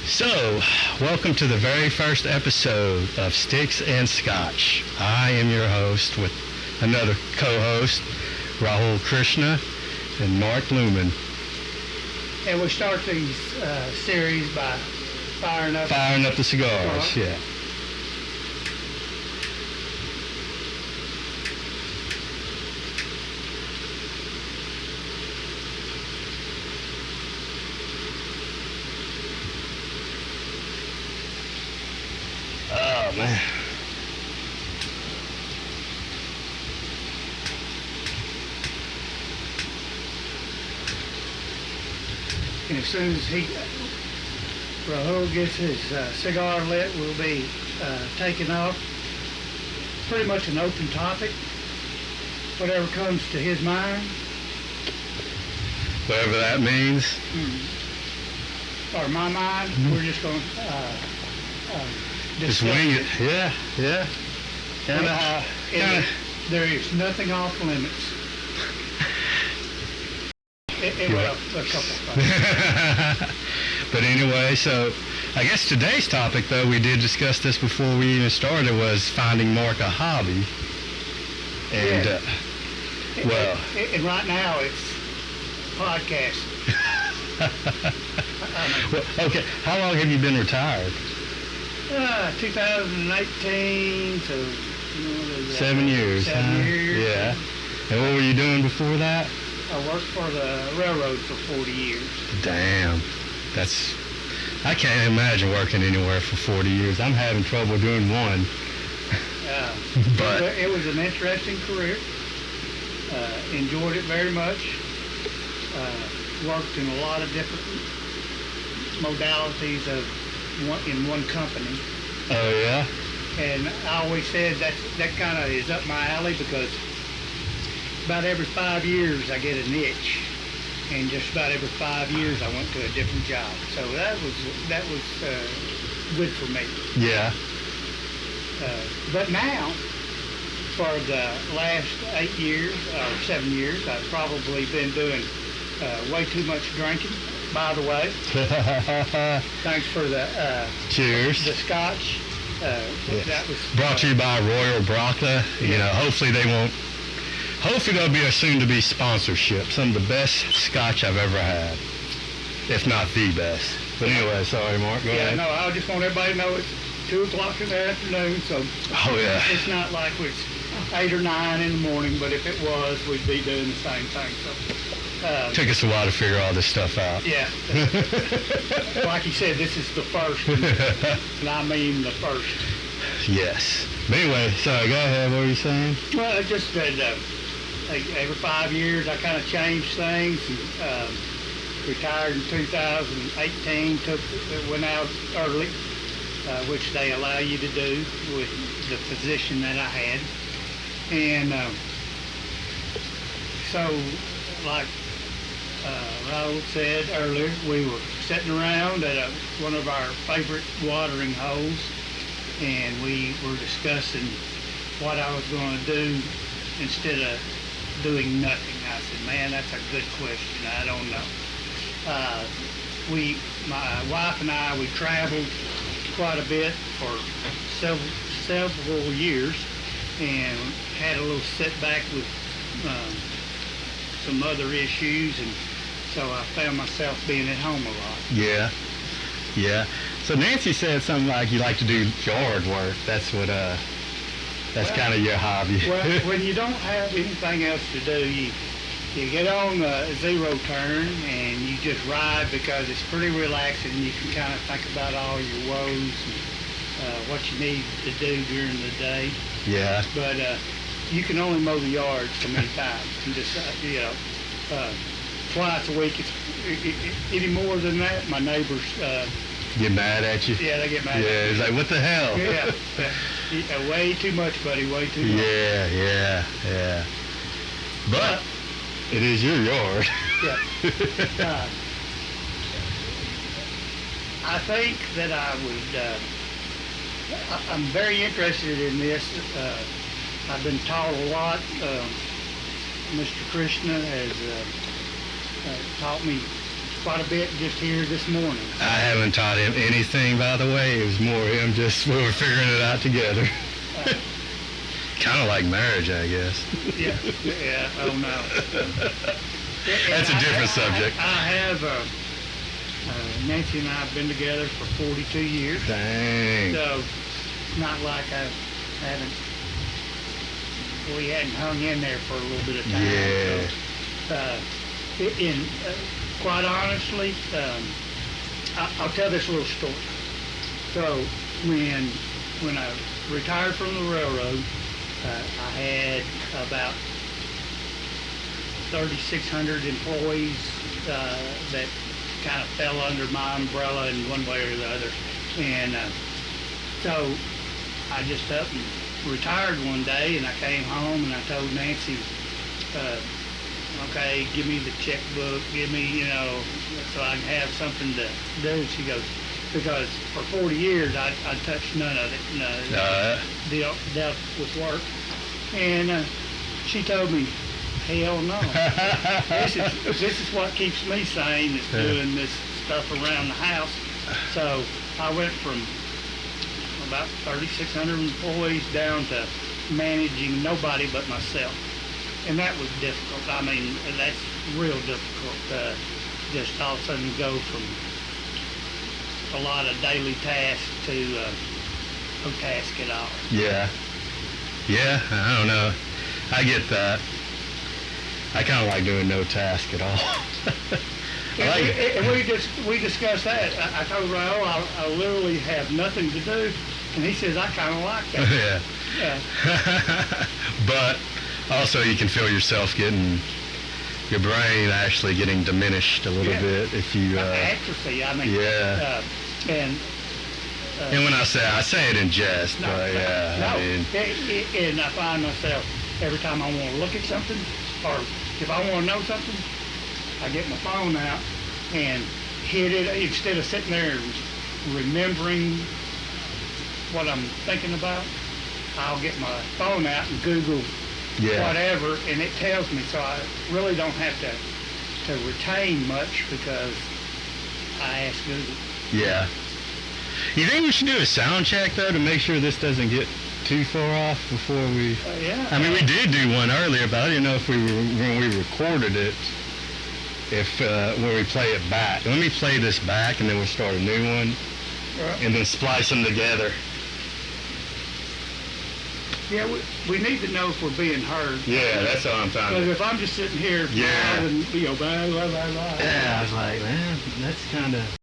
So, welcome to the very first episode of Sticks and Scotch. I am your host with another co-host, Rahul Krishna and Mark Lumen. And we start these series by firing up the cigars. Yeah. Oh man. And as soon as Rahul gets his cigar lit, we'll be taking off. Pretty much an open topic. Whatever comes to his mind. Whatever that means. Or my mind, we're just going to Just wing it. Yeah. There is nothing off limits. Well, a couple of things. But anyway, so I guess today's topic, though, we did discuss this before we even started, was finding Mark a hobby. And, yeah. And right now it's podcasting. Well, okay, how long have you been retired? 2018, so... 7 years, 7 years. Yeah. And what were you doing before that? I worked for the railroad for 40 years. Damn. I can't imagine working anywhere for 40 years. I'm having trouble doing one. But it was an interesting career. Enjoyed it very much. Worked in a lot of different modalities in one company. Oh, yeah? And I always said that kind of is up my alley because about every 5 years I get a niche, and just about every 5 years I went to a different job. So that was good for me. Yeah. But now, for the last 8 years or 7 years, I've probably been doing way too much drinking. By the way, thanks for the cheers. The scotch. Yes. That was brought to you by Royal Braca. You know, hopefully there'll be a soon-to-be sponsorship. Some of the best scotch I've ever had, if not the best. But anyway, sorry, Mark. Go ahead. No, I just want everybody to know it's 2 o'clock in the afternoon, so it's not like it's 8 or 9 in the morning. But if it was, we'd be doing the same thing. So. Took us a while to figure all this stuff out. Yeah. Like you said, this is the first, and I mean the first. Yes. But anyway, sorry, go ahead. What were you saying? Well, I just said every 5 years I kind of changed things. Retired in 2018, went out early, which they allow you to do with the position that I had. And so, like Raul said earlier, we were sitting around at one of our favorite watering holes, and we were discussing what I was going to do instead of doing nothing. I said, man, that's a good question. I don't know. My wife and I, we traveled quite a bit for several years and had a little setback with some other issues, and so I found myself being at home a lot. Yeah. So Nancy said something like you like to do yard work. That's what kind of your hobby. Well, when you don't have anything else to do, you get on a zero turn and you just ride because it's pretty relaxing. You can kind of think about all your woes and what you need to do during the day. Yeah. But you can only mow the yard so many times. And just twice a week. Any more than that, my neighbors get mad at you. Yeah, they get mad. Yeah, it's like, what the hell? Yeah, way too much, buddy. Way too much. Yeah. But it is your yard. Yeah. I think that I would. I'm very interested in this. I've been taught a lot. Mr. Krishna has taught me quite a bit just here this morning. I haven't taught him anything, by the way. It was more him just, we were figuring it out together. Kind of like marriage, I guess. Yeah, oh no. That's a different subject. I have, Nancy and I have been together for 42 years. Dang. So, it's not like we hadn't hung in there for a little bit of time. Yeah. So, quite honestly, I'll tell this little story. So, when I retired from the railroad, I had about 3,600 employees that kind of fell under my umbrella in one way or the other. And so I just up and retired one day, and I came home and I told Nancy, okay, give me the checkbook, give me, so I can have something to do. She goes, because for 40 years I touched none of it, dealt with work. And she told me, hell no. This is what keeps me sane, is doing this stuff around the house. So I went from about 3,600 employees down to managing nobody but myself. And that was difficult. I mean, that's real difficult. Just all of a sudden go from a lot of daily tasks to no task at all. Yeah. Yeah, I don't know. I get that. I kind of like doing no task at all. And we discussed that. I told Raul I literally have nothing to do, and he says I kind of like that. Yeah. Yeah. But also you can feel yourself your brain actually getting diminished a little bit if you... atrophy, I mean. Yeah. And when I say it in jest, no, but yeah. No. I mean, And I find myself, every time I want to look at something, or if I want to know something, I get my phone out and hit it, instead of sitting there and remembering what I'm thinking about. I'll get my phone out and Google whatever, and it tells me, so I really don't have to retain much because I ask Google. Yeah. You think we should do a sound check, though, to make sure this doesn't get too far off before we... Yeah. I mean, we did do one earlier, but I didn't know if when we recorded it, when we play it back. Let me play this back, and then we'll start a new one, and then splice them together. Yeah, we need to know if we're being heard. Yeah, that's all I'm trying Because to... if I'm just sitting here, Yeah. and blah, blah, blah, blah. Yeah, I was like, man, that's kind of...